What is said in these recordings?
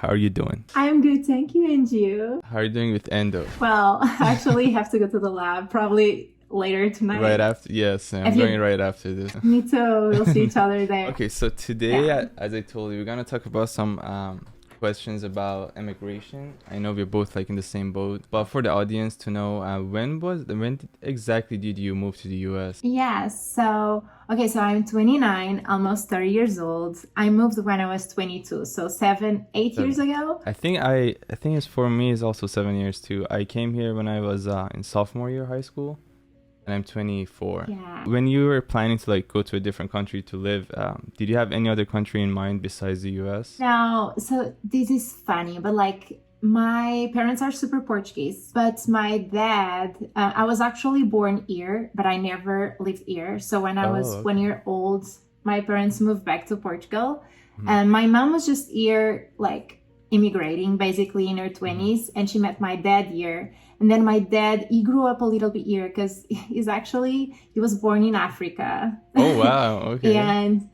How are you doing? I'm good, thank you, and you? How are you doing with endo? Well, I actually have to go to the lab probably later tonight. Right after? Yes, I'm going right after this. Me too. We'll see each other there. Okay, so today, as I told you, we're going to talk about some questions about immigration. I know we're both like in the same boat, but for the audience to know, when exactly did you move to the US? Yes, so I'm 29, almost 30 years old. I moved when I was 22, so 8 years ago. I think it's for me is also 7 years too. I came here when I was in sophomore year high school. And I'm 24. Yeah. When you were planning to like go to a different country to live, did you have any other country in mind besides the US? No, so this is funny, but like my parents are super Portuguese, but my dad, I was actually born here, but I never lived here. So when I was 1 year old, my parents moved back to Portugal. And my mom was just here like immigrating basically in her 20s, and she met my dad here. And then my dad, he grew up a little bit here because he was born in Africa. Oh, wow. Okay. and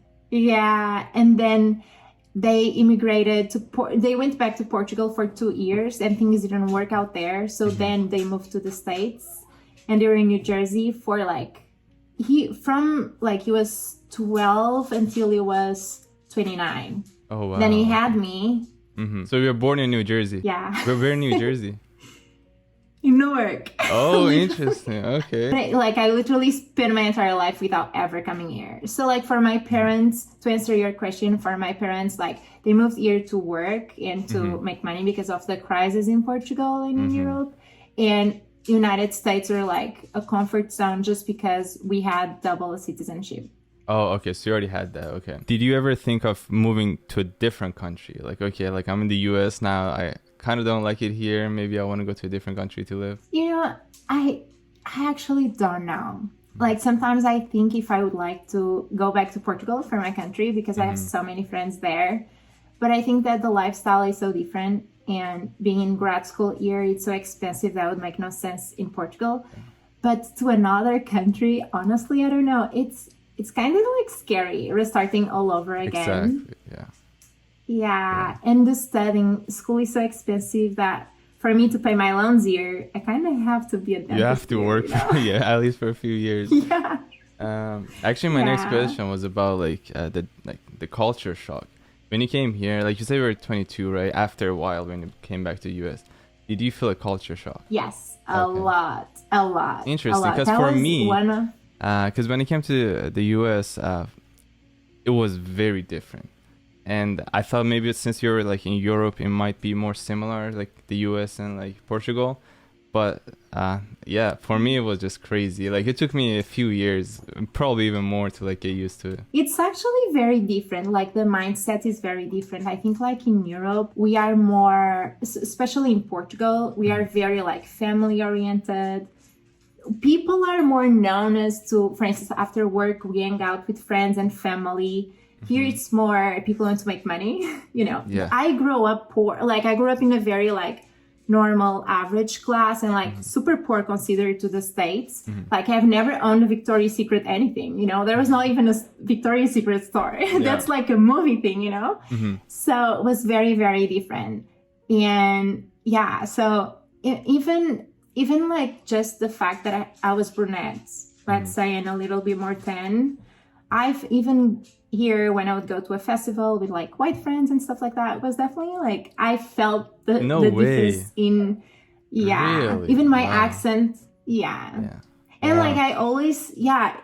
then they immigrated they went back to Portugal for 2 years and things didn't work out there. So then they moved to the States and they were in New Jersey for he was 12 until he was 29. Oh, wow. Then he had me. Mm-hmm. So you were born in New Jersey? Yeah. Where in New Jersey? In Newark. Oh, interesting. Okay. I literally spent my entire life without ever coming here. So like for my parents, to answer your question, for my parents, like they moved here to work and to make money because of the crisis in Portugal and in Europe. And United States were like a comfort zone just because we had double citizenship. Oh, okay. So you already had that. Okay. Did you ever think of moving to a different country? Like, okay, like I'm in the US now. I kind of don't like it here. Maybe I want to go to a different country to live. You know, I actually don't know. Like sometimes I think if I would like to go back to Portugal for my country because I have so many friends there. But I think that the lifestyle is so different, and being in grad school here, it's so expensive that would make no sense in Portugal. But to another country, honestly, I don't know. It's kind of like scary restarting all over again. Exactly, yeah. And the school is so expensive that for me to pay my loans here, I kind of have to be a dentist. You have to work, at least for a few years. Yeah. Actually, my next question was about the culture shock. When you came here, like you said, you were 22, right? After a while, when you came back to the US, did you feel a culture shock? Yes, a lot. Interesting, because for me, because when I came to the US, it was very different. And I thought maybe since you're like in Europe, it might be more similar, like the US and like Portugal. But for me, it was just crazy. Like it took me a few years, probably even more, to like get used to it. It's actually very different. Like the mindset is very different. I think like in Europe, we are more, especially in Portugal, we are very like family oriented. People are more known as to, for instance, after work, we hang out with friends and family. Here it's more people want to make money, you know. Yeah. I grew up poor. Like I grew up in a very like normal average class and like super poor considered to the States. Like I've never owned a Victoria's Secret anything, you know. There was not even a Victoria's Secret store. That's like a movie thing, you know. So it was very, very different. And yeah, so even like just the fact that I was brunette, let's say, and a little bit more tan, I've even here when I would go to a festival with like white friends and stuff like that, it was definitely like I felt the difference in really? Even my accent. And like I always it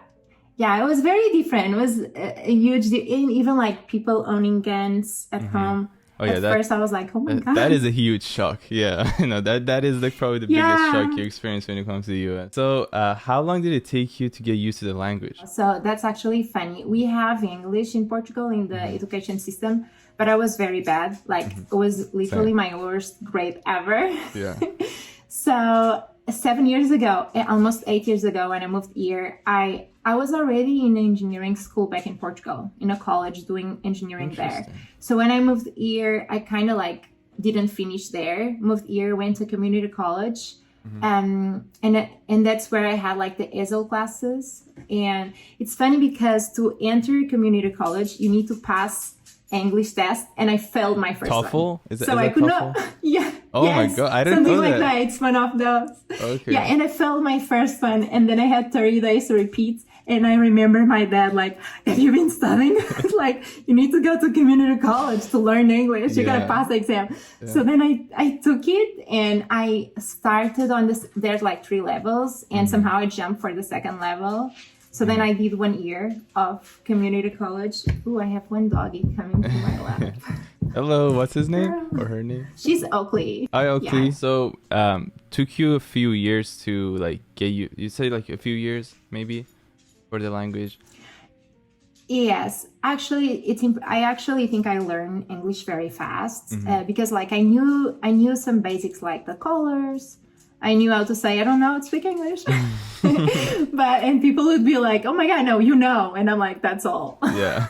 was very different. It was a huge even like people owning guns at home. At first I was like, oh my god, that is a huge shock. That is like probably the biggest shock you experience when it comes to the US. So how long did it take you to get used to the language? So that's actually funny. We have English in Portugal in the education system, but I was very bad. Like it was literally my worst grade ever. So 7 years ago, almost 8 years ago, when I moved here, I was already in engineering school back in Portugal, in a college doing engineering there. So when I moved here, I kind of like didn't finish there. Moved here, went to community college. And that's where I had like the ESL classes. And it's funny because to enter community college, you need to pass English test, and I failed my first one. TOEFL? Is I that could TOEFL? not. Yeah. Oh yes, my God, I didn't know something like that. that. It's one of those. Okay. Yeah, and I failed my first one, and then I had 30 days to repeat. And I remember my dad like, have you been studying? Like, you need to go to community college to learn English. You gotta pass the exam. Yeah. So then I took it, and I started on this. There's like 3 levels, and somehow I jumped for the 2nd level. So then I did 1 year of community college. Ooh, I have one doggy coming to my lap. Hello, what's his name or her name? She's Oakley. Hi, Oakley. Yeah. So, took you a few years to like get you say like a few years maybe for the language? Yes, actually, I actually think I learned English very fast because like I knew some basics like the colors. I knew how to say I don't know how to speak English, and people would be like, "Oh my God, no, you know," and I'm like, "That's all." Yeah.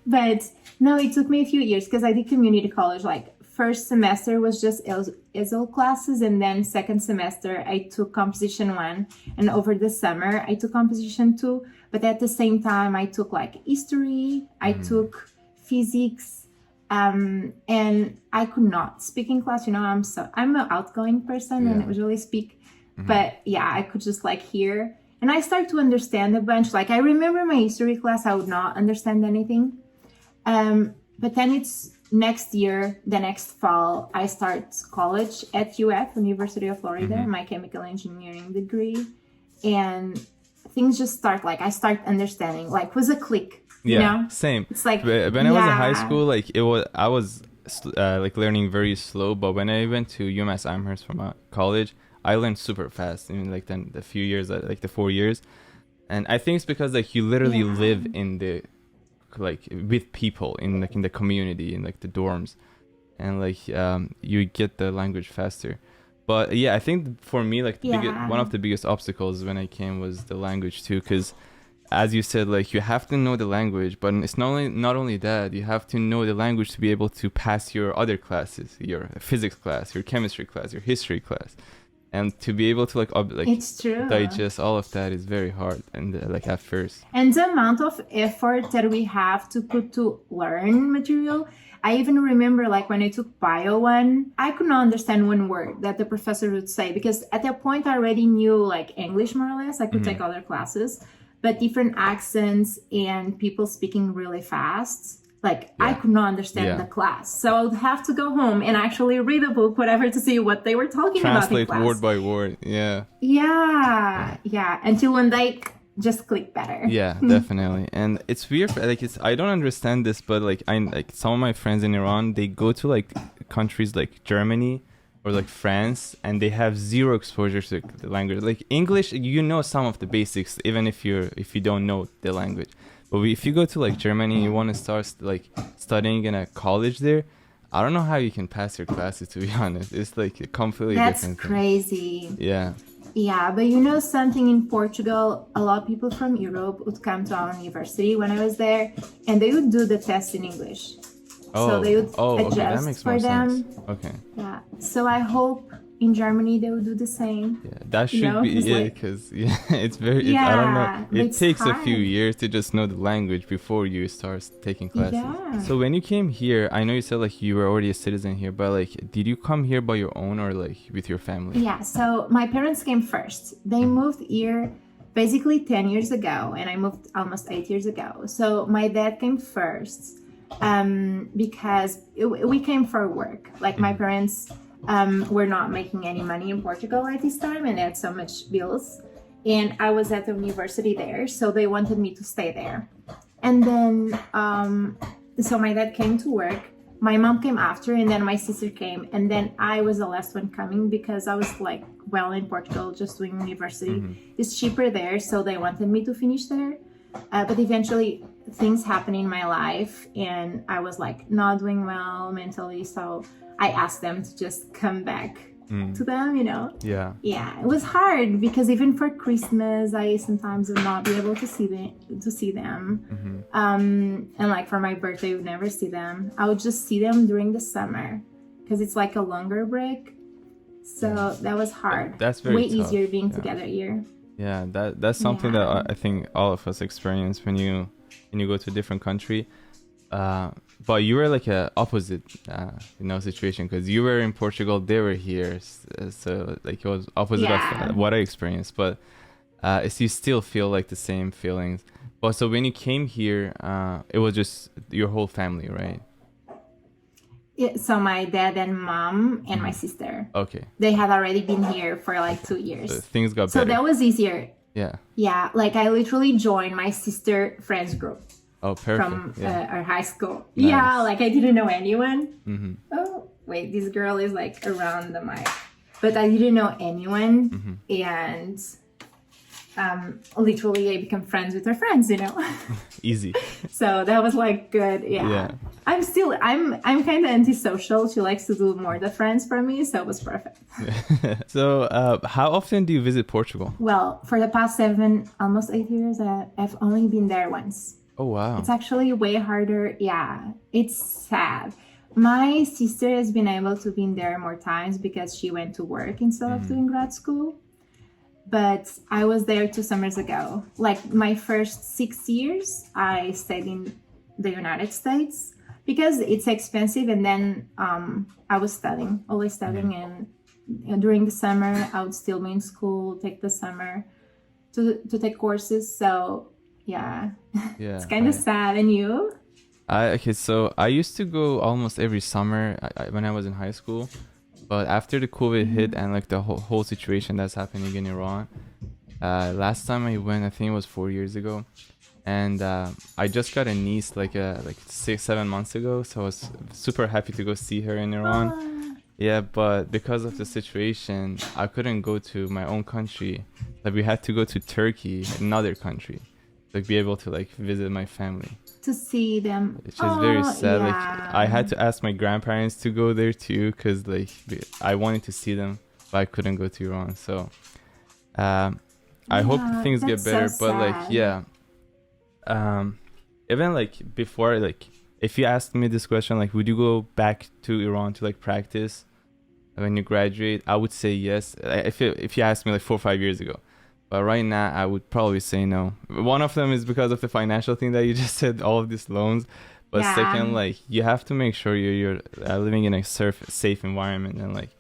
But no, it took me a few years because I did community college. Like first semester was just ESL classes, and then second semester I took composition 1, and over the summer I took composition 2. But at the same time, I took like history, I took physics. And I could not speak in class, you know, I'm an outgoing person and I usually speak, but yeah, I could just like hear, and I start to understand a bunch. Like I remember my history class, I would not understand anything. But then it's next year, the next fall, I start college at UF, University of Florida, my chemical engineering degree. And things just start, like I start understanding, like was a click. Yeah, you know? Same. It's like when I was in high school, like I was like learning very slow. But when I went to UMass Amherst from college, I learned super fast. I mean, like then the few years, like the 4 years, and I think it's because like you literally live in the like with people in like in the community in like the dorms, and like you get the language faster. But yeah, I think for me like one of the biggest obstacles when I came was the language too, because as you said, like you have to know the language, but it's not only that, you have to know the language to be able to pass your other classes, your physics class, your chemistry class, your history class, and to be able to like it's true. digest all of that is very hard, and like at first. And the amount of effort that we have to put to learn material. I even remember like when I took Bio 1, I could not understand one word that the professor would say, because at that point I already knew like English more or less. I could take other classes. But different accents and people speaking really fast, like I could not understand the class. So I would have to go home and actually read a book, whatever, to see what they were talking about in class. Translate word by word, Yeah, until one day just click better. Yeah, definitely. And it's weird, like I don't understand this, but like some of my friends in Iran, they go to like countries like Germany or like France, and they have zero exposure to the language. Like English, you know some of the basics, even if you don't know the language. But if you go to like Germany, you want to start like studying in a college there, I don't know how you can pass your classes, to be honest. It's like a completely different thing. That's crazy. Yeah. Yeah, but you know something, in Portugal, a lot of people from Europe would come to our university when I was there, and they would do the test in English. So they would adjust that makes for more them. Sense. Okay. Yeah. So I hope in Germany they would do the same. Yeah, that should be because it's very. I don't know. It takes a few years to just know the language before you start taking classes. Yeah. So when you came here, I know you said like you were already a citizen here, but like, did you come here by your own or like with your family? Yeah. So my parents came first. They moved here basically 10 years ago, and I moved almost 8 years ago. So my dad came first. Because we came for work. Like my parents were not making any money in Portugal at this time, and they had so much bills. And I was at the university there, so they wanted me to stay there. And then, so my dad came to work. My mom came after, and then my sister came. And then I was the last one coming because I was like, well, in Portugal, just doing university. It's cheaper there, so they wanted me to finish there. But eventually things happened in my life, and I was like not doing well mentally, so I asked them to just come back to them, you know. Yeah, it was hard because even for Christmas I sometimes would not be able to see them. And like for my birthday I would never see them. I would just see them during the summer because it's like a longer break, so that was hard. That's very way tough. Easier being together here. Yeah, that's something that I think all of us experience when you go to a different country. but you were like a opposite, situation, because you were in Portugal, they were here, so like it was opposite of what I experienced. But you still feel like the same feelings. But so when you came here, it was just your whole family, right? Yeah, so my dad and mom and my sister. Okay. They had already been here for like 2 years. So things got better. So that was easier. Yeah. Yeah, like I literally joined my sister friends group. Oh, perfect. From our high school. Nice. Yeah, like I didn't know anyone. Mm-hmm. Oh, wait, this girl is like around the mic. But I didn't know anyone. And literally I became friends with her friends, Easy. So that was like good. Yeah. I'm kind of antisocial. She likes to do more the friends for me, so it was perfect. So how often do you visit Portugal? Well, for the past 7, almost 8 years, I've only been there once. Oh, wow. It's actually way harder. Yeah, it's sad. My sister has been able to be there more times because she went to work instead of doing grad school. But I was there 2 summers ago. Like my first 6 years, I stayed in the United States because it's expensive. And then I was always studying. And during the summer, I would still be in school, take the summer to take courses. So yeah, it's kind of sad. And you? So I used to go almost every summer when I was in high school. But after the COVID hit and like the whole situation that's happening in Iran, last time I went, I think it was 4 years ago, and I just got a niece like 6-7 months ago, so I was super happy to go see her in Iran. Yeah, but because of the situation, I couldn't go to my own country. Like we had to go to Turkey, another country, like be able to like visit my family. To see them, which is very sad. Like I had to ask my grandparents to go there too, because like I wanted to see them, but I couldn't go to Iran. So I hope things get better. So but like even like before, like if you asked me this question, like would you go back to Iran to like practice when you graduate, I would say yes. If you asked me like 4 or 5 years ago. But right now, I would probably say no. One of them is because of the financial thing that you just said, all of these loans. But second, like, you have to make sure you're living in a safe environment. And, like,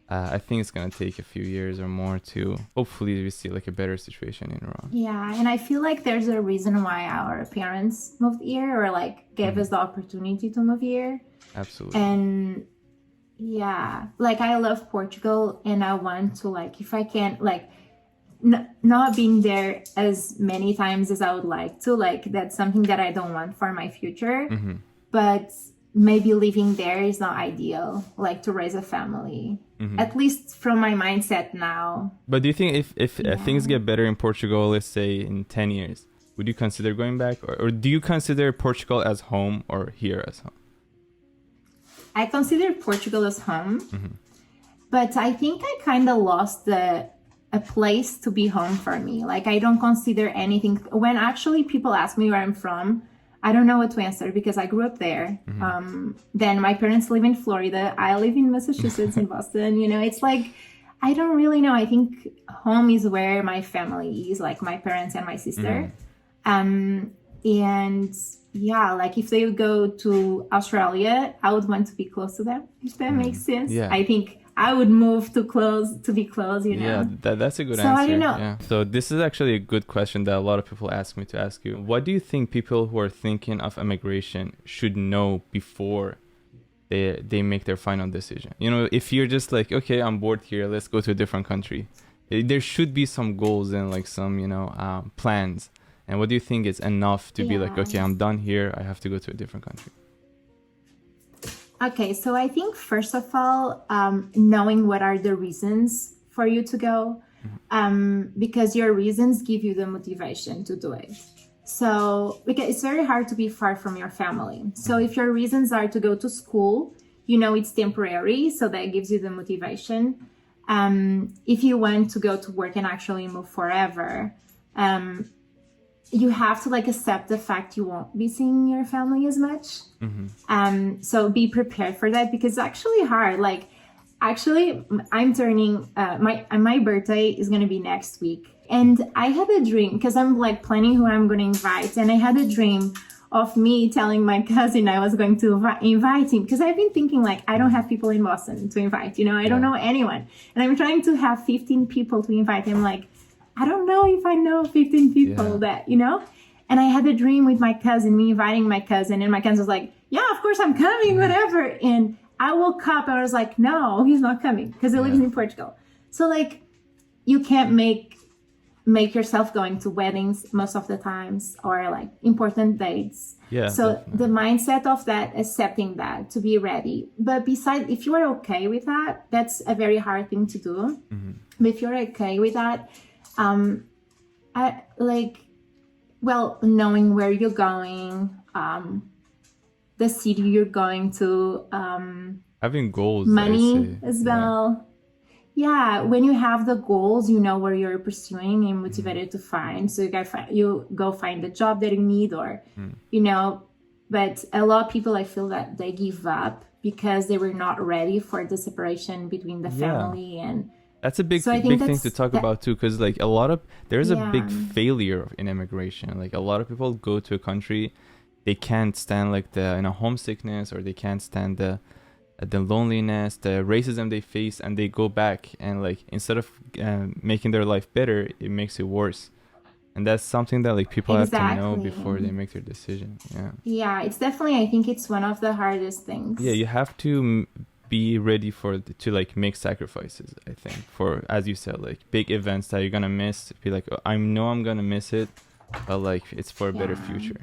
I think it's going to take a few years or more to hopefully we see, like, a better situation in Iran. Yeah, and I feel like there's a reason why our parents moved here or, like, gave us the opportunity to move here. Absolutely. And, yeah, like, I love Portugal, and I want to, like, if I can, like, not being there as many times as I would like to, like that's something that I don't want for my future. But maybe living there is not ideal, like to raise a family, at least from my mindset now. But do you think if things get better in Portugal, let's say in 10 years, would you consider going back, or do you consider Portugal as home or here as home? I consider Portugal as home, but I think I kind of lost a place to be home for me. Like I don't consider anything. When actually people ask me where I'm from, I don't know what to answer because I grew up there. Then my parents live in Florida. I live in Massachusetts in Boston. It's like, I don't really know. I think home is where my family is, like my parents and my sister. And yeah, like if they would go to Australia, I would want to be close to them, if that makes sense. Yeah. I think I would move to be close, Yeah, that's a good answer. So I don't know. Yeah. So this is actually a good question that a lot of people ask me to ask you. What do you think people who are thinking of immigration should know before they make their final decision? If you're just like, okay, I'm bored here, let's go to a different country. There should be some goals and like some, plans. And what do you think is enough to be like, okay, I'm done here, I have to go to a different country? Okay, so I think first of all, knowing what are the reasons for you to go, because your reasons give you the motivation to do it. So because it's very hard to be far from your family. So if your reasons are to go to school, it's temporary, so that gives you the motivation. If you want to go to work and actually move forever, you have to like accept the fact you won't be seeing your family as much. So be prepared for that because it's actually hard. Like actually I'm turning, my birthday is going to be next week. And I had a dream because I'm like planning who I'm going to invite. And I had a dream of me telling my cousin I was going to invite him, because I've been thinking like, I don't have people in Boston to invite, you know, I don't know anyone, and I'm trying to have 15 people to invite him. Like, I don't know if I know 15 people that, you know. And I had a dream with my cousin, me inviting my cousin, and my cousin was like, yeah, of course I'm coming, whatever. And I woke up and I was like, no, he's not coming, because he lives in Portugal. So like, you can't make yourself going to weddings most of the times, or like important dates. Yeah. So the mindset of that, accepting that, to be ready. But besides, if you are okay with that, that's a very hard thing to do. Mm-hmm. But if you're okay with that, knowing where you're going, the city you're going to, having goals, money as well. Yeah, when you have the goals, you know where you're pursuing and motivated to find. So you go find the job that you need, or you know. But a lot of people, I feel that they give up because they were not ready for the separation between the family and. That's a big thing to talk about too, because like there's a big failure in immigration. Like a lot of people go to a country, they can't stand like the homesickness, or they can't stand the loneliness, the racism they face, and they go back, and like instead of making their life better, it makes it worse. And that's something that like people have to know before they make their decision. Yeah, it's definitely, I think it's one of the hardest things. Yeah, you have to be ready to like make sacrifices, I think, for, as you said, like big events that you're gonna miss. Be like, oh, I know I'm gonna miss it, but like it's for a better future.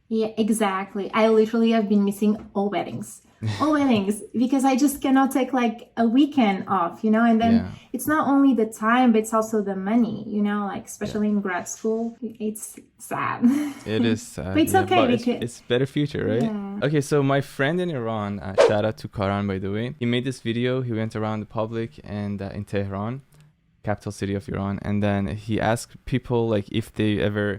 Yeah, exactly. I literally have been missing all weddings, because I just cannot take like a weekend off, you know. And then it's not only the time, but it's also the money, you know, like especially in grad school. It's sad. It is sad. But it's okay, but it's better future, right? Yeah. Okay, so my friend in Iran, shout out to Karan, by the way, he made this video. He went around the public and in Tehran, capital city of Iran, and then he asked people like if they ever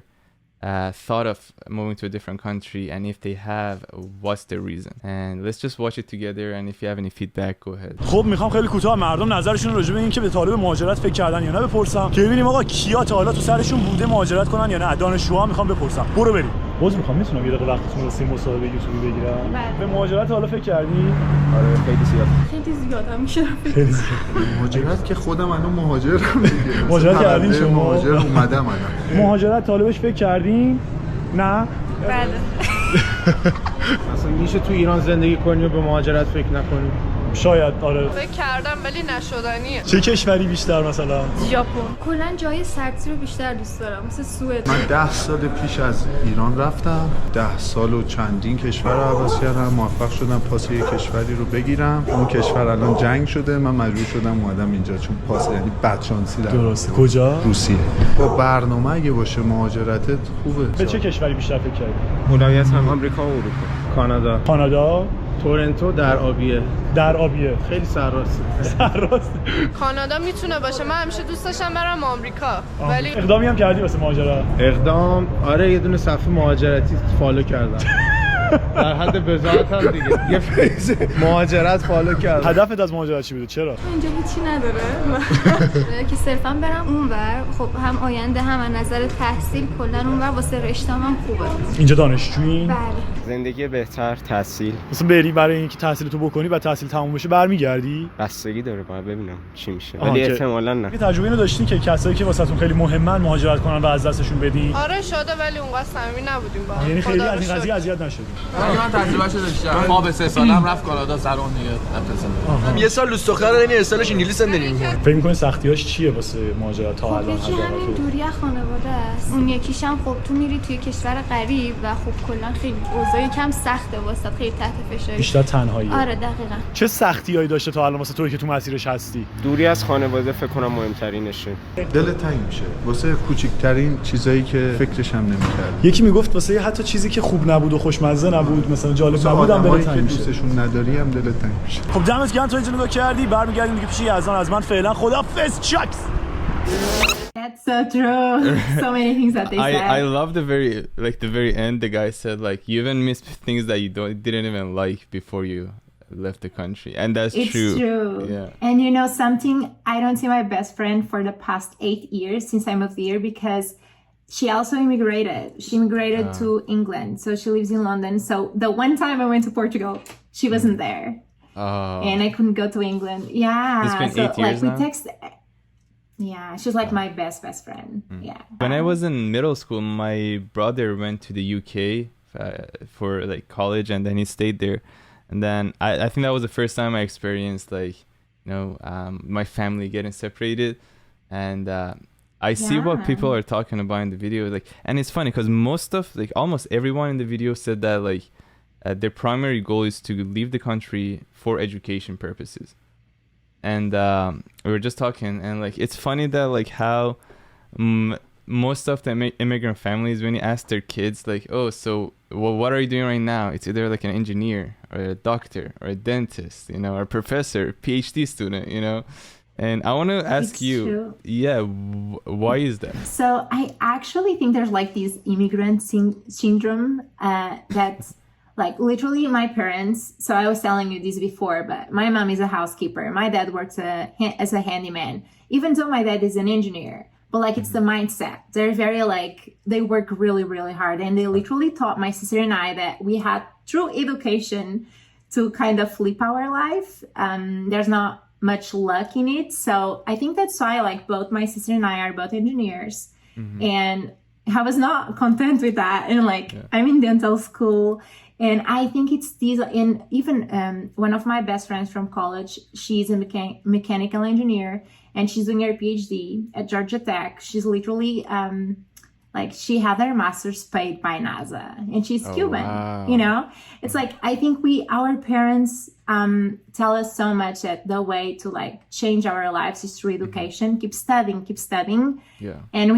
thought of moving to a different country, and if they have, what's the reason. And let's just watch it together, and if you have any feedback, go ahead. خب میخوام خیلی کوتاه مردم نظرشون راجع به این که به طالب مهاجرت فکر کردن یا نه بپرسم، که ببینیم آقا کیا تا حالا تو سرشون بوده مهاجرت کنن یا نه. دانشجوها میخوام بپرسم. برو بریم. باز میتونم یه دقیقه وقتتون رو مصاحبه یوتیوبی بگیرم؟ به مهاجرت حالا فکر کردی؟ آره خیلی زیاد میشه. مهاجرت که خودم الان مهاجرم دیگه. مهاجرت کردین شما؟ مهاجر اومدم الان. مهاجرت طالبش فکر کردین؟ نه؟ بله. اصلا میشه تو ایران زندگی کنی و به مهاجرت فکر نکنی؟ شاید آره. فکر کردم ولی نشدنیه. چه کشوری بیشتر مثلا؟ ژاپن. کلا جای سردی رو بیشتر دوست دارم، مثل سوئد. من 10 سال پیش از ایران رفتم، 10 سال و چندین کشور رو عوض کردم، موفق شدم پاس یک کشوری رو بگیرم. اون کشور الان جنگ شده، من مجبور شدم اومدم اینجا، چون پاس یعنی بدشانسی دارم. درسته. کجا؟ روسیه. با برنامه اگه باشه مهاجرتت خوبه. به چه کشوری بیشتر فکر کردی؟ ولایت هم آمریکا و اروپا. کانادا تورنتو در آبیه خیلی سرراسته. کانادا میتونه باشه. من همیشه دوست داشتم برم آمریکا، ولی اقدامی هم کردی واسه مهاجرت؟ اقدام آره، یه دونه صفحه مهاجرتی فالو کردم. در حد بضاعت هم دیگه یه فیز مهاجرت فالو کردم. هدفت از مهاجرت چی بوده؟ چرا؟ اینجا هیچی نداره. که صرفا برم اونور، خب هم آینده هم از نظر تحصیل کلا اونور واسه رشته‌ام هم خوبه. اینجا دانشجویی؟ بله. زندگی بهتر، تحصیل. مثلا بری برای اینکه تحصیلتو بکنی بعد تحصیل تموم بشه برمیگردی؟ بستگی داره، باید ببینم چی میشه. ولی احتمالاً نه. یه تجربه اینو داشتین که کسایی که واسهتون خیلی مهمن مهاجرت کنن و از دستشون بدین؟ آره شده، ولی اونقدر صمیمی نبودیم با هم. یعنی خیلی از این قضیه اذیت نشدین؟ من تجربهشو داشتم. ما به 3 سالم رفت کانادا سر اون دیگه نفرستم. یه سال دوست دختر داریم، یه سالش انگلیس زندگی می‌کنه. فکر می‌کنی سختی‌هاش چیه واسه مهاجرت تا الان؟ یکی همین دوری از خانواده است. اون یکیش هم خب تو میری توی کشور غریب و خب کلا خیلی اوضاع کم سخته واسه، خیلی تحت فشاری. بیشتر تنهایی. آره دقیقاً. چه سختی‌هایی داشته تا الان واسه توی که تو مسیرش هستی؟ دوری از خانواده فکر کنم مهمترینشه. دلت تنگ میشه واسه کوچیک‌ترین چیزایی که فکرش هم نمی‌کرد. یکی میگفت واسه حتی چیزی که خوب نبود و خوشمزه نبود، مثلا جالب نبود هم دلت تنگ میشه. دوستشون نداری هم دلت تنگ میشه. خب دمت گرم تا اینجا نگاه کردی. برمیگردیم دیگه پیش یزدان. از من فعلا خدافظ. چاکس. That's so true. So many things that they said. I love the very end. The guy said like you even miss things that you didn't even like before you left the country, and that's true. It's true. Yeah. And you know something, I don't see my best friend for the past 8 years since I moved here, because she also immigrated. She immigrated to England, so she lives in London. So the one time I went to Portugal, she wasn't there, and I couldn't go to England. Yeah, it's been 8 years we now? text. Yeah, she's like my best friend. Yeah. When I was in middle school, my brother went to the UK for like college, and then he stayed there. And then I think that was the first time I experienced like, you know, my family getting separated. And I see what people are talking about in the video, like, and it's funny because almost everyone in the video said that like their primary goal is to leave the country for education purposes. And we were just talking, and like it's funny that like how most of the immigrant families, when you ask their kids like, oh, so what are you doing right now, it's either like an engineer or a doctor or a dentist, you know, or a professor, PhD student, you know. And I want to ask you, why is that? So I actually think there's like this immigrant syndrome that like literally my parents, so I was telling you this before, but my mom is a housekeeper. My dad works as a handyman, even though my dad is an engineer. But like it's the mindset. They're very like, they work really, really hard. And they literally taught my sister and I that we had through education to kind of flip our life. There's not much luck in it. So I think that's why like both my sister and I are both engineers. And I was not content with that. And like I'm in dental school. And I think it's these, and even one of my best friends from college, she's a mechanical engineer, and she's doing her PhD at Georgia Tech. She's literally, like, she had her master's paid by NASA, and she's Cuban, you know? It's like, I think our parents tell us so much that the way to, like, change our lives is through education. Keep studying. Yeah. And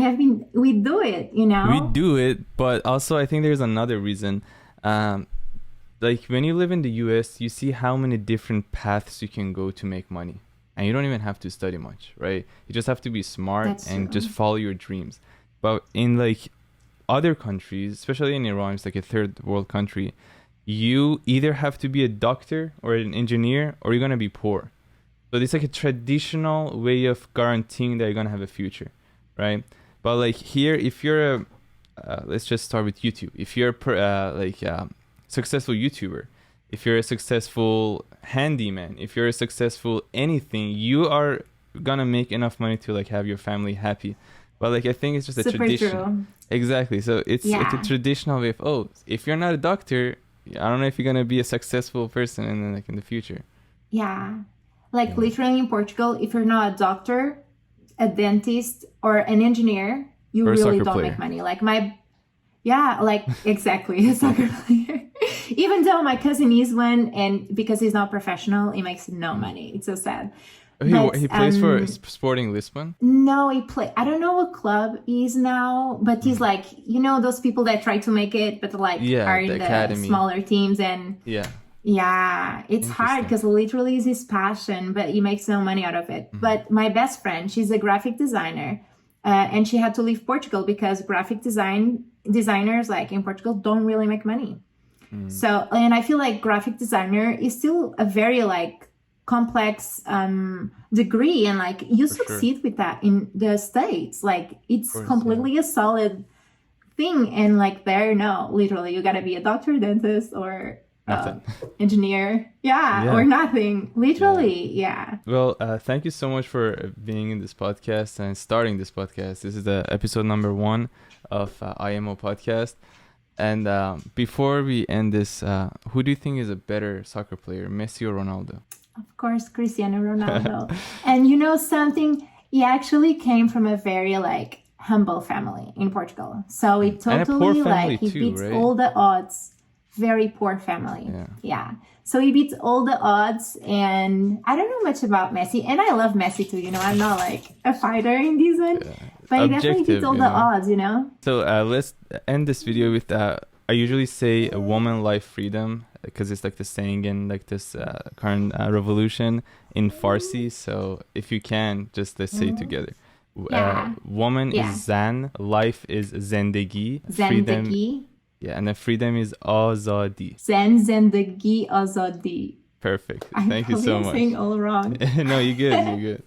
we do it, you know? We do it, but also I think there's another reason. Like when you live in the US, you see how many different paths you can go to make money, and you don't even have to study much, right? You just have to be smart and just follow your dreams. But in like other countries, especially in Iran, it's like a third world country, you either have to be a doctor or an engineer, or you're gonna be poor. So it's like a traditional way of guaranteeing that you're gonna have a future, right? But like here, if you're let's just start with YouTube. If you're successful YouTuber, if you're a successful handyman, if you're a successful anything, you are gonna make enough money to like have your family happy. But like I think it's just a tradition. True. Exactly. So it's like a traditional way of, if you're not a doctor, I don't know if you're gonna be a successful person in the future. Yeah. Like literally in Portugal, if you're not a doctor, a dentist, or an engineer, you really don't make money. Like exactly, a soccer player. Even though my cousin is one, and because he's not professional, he makes no money. It's so sad. He plays for Sporting Lisbon? No, I don't know what club he is now, but he's like, you know, those people that try to make it, but like are in the smaller teams. And it's hard because literally it's his passion, but he makes no money out of it. But my best friend, she's a graphic designer. And she had to leave Portugal because graphic designers like in Portugal don't really make money. So, and I feel like graphic designer is still a very like complex degree, and like you succeed with that in the States. Like it's completely a solid thing, and like there, no, literally you gotta be a doctor, dentist, or engineer, or nothing, literally. Well, thank you so much for being in this podcast and starting this podcast. This is the episode number 1 of Imo Podcast. And before we end this, who do you think is a better soccer player, Messi or Ronaldo? Of course, Cristiano Ronaldo. And you know something, he actually came from a very like humble family in Portugal, so he totally like he beats all the odds. Very poor family. So he beats all the odds, and I don't know much about Messi, and I love Messi too, you know, I'm not like a fighter in this one, but he definitely beats all the odds, you know. So let's end this video with I usually say a woman life freedom, because it's like the saying in like this current revolution in Farsi. So if you can, just let's say it together. Woman is zan, life is zendegi. Freedom. Yeah, and then freedom is azadi. Zendegi azadi. Perfect. Thank you so much. I'm saying all wrong. No, you're good.